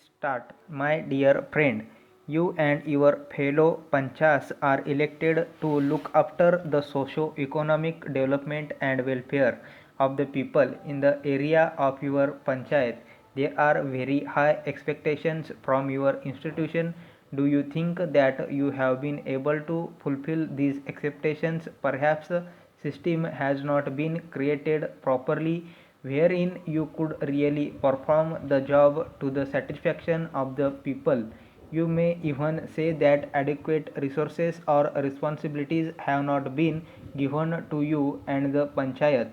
Start. My dear friend, you and your fellow panchas are elected to look after the socio-economic development and welfare of the people in the area of your panchayat. There are very high expectations from your institution. Do you think that you have been able to fulfill these expectations? Perhaps the system has not been created properly wherein you could really perform the job to the satisfaction of the people. You may even say that adequate resources or responsibilities have not been given to you and the panchayat.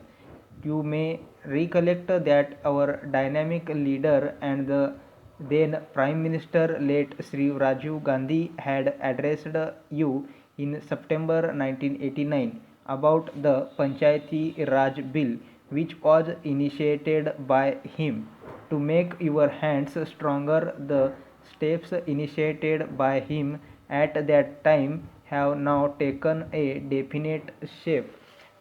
You may recollect that our dynamic leader and the then Prime Minister late Sri Rajiv Gandhi had addressed you in September 1989 about the Panchayati Raj Bill, which was initiated by him. To make your hands stronger, the steps initiated by him at that time have now taken a definite shape.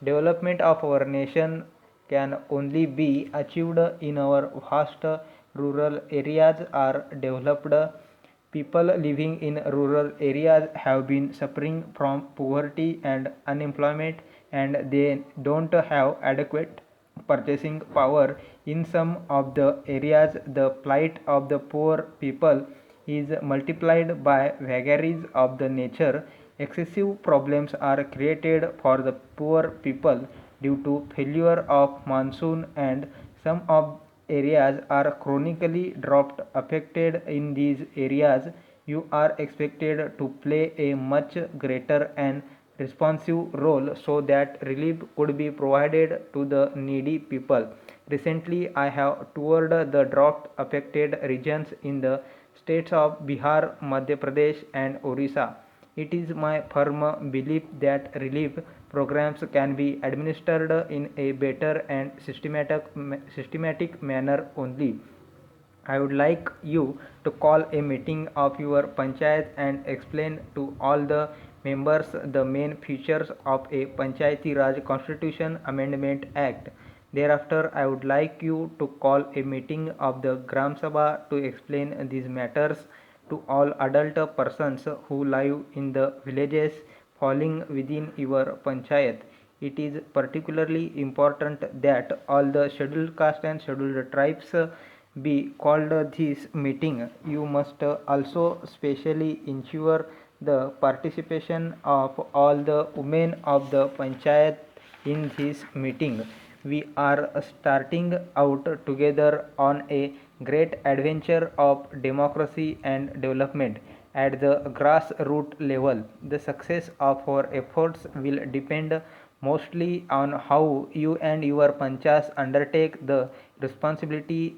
Development of our nation can only be achieved in our vast rural areas are developed. People living in rural areas have been suffering from poverty and unemployment, and they don't have adequate purchasing power. In some of the areas, the plight of the poor people is multiplied by vagaries of the nature. Excessive problems are created for the poor people due to failure of monsoon, and some of areas are chronically drought affected. In these areas, you are expected to play a much greater and responsive role so that relief could be provided to the needy people. Recently, I have toured the drought affected regions in the states of Bihar, Madhya Pradesh, and Orissa. It is my firm belief that relief programs can be administered in a better and systematic manner only. I would like you to call a meeting of your panchayat and explain to all the members the main features of a Panchayati Raj Constitution Amendment Act. Thereafter, I would like you to call a meeting of the Gram Sabha to explain these matters to all adult persons who live in the villages falling within your panchayat. It is particularly important that all the scheduled caste and scheduled tribes be called this meeting. You must also specially ensure the participation of all the women of the panchayat in this meeting. We are starting out together on a great adventure of democracy and development at the grassroots level. The success of our efforts will depend mostly on how you and your panchas undertake the responsibility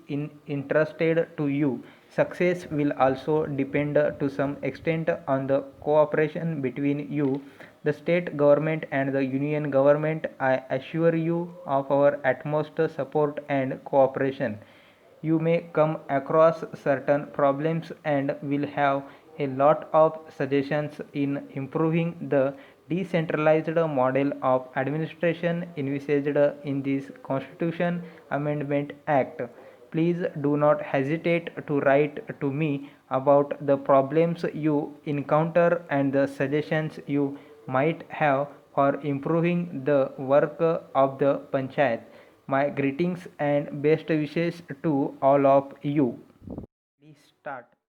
entrusted to you. Success will also depend to some extent on the cooperation between you, the state government, and the union government. I assure you of our utmost support and cooperation. You may come across certain problems and will have a lot of suggestions in improving the decentralized model of administration envisaged in this Constitution Amendment Act. Please do not hesitate to write to me about the problems you encounter and the suggestions you might have for improving the work of the panchayat. My greetings and best wishes to all of you. Please start.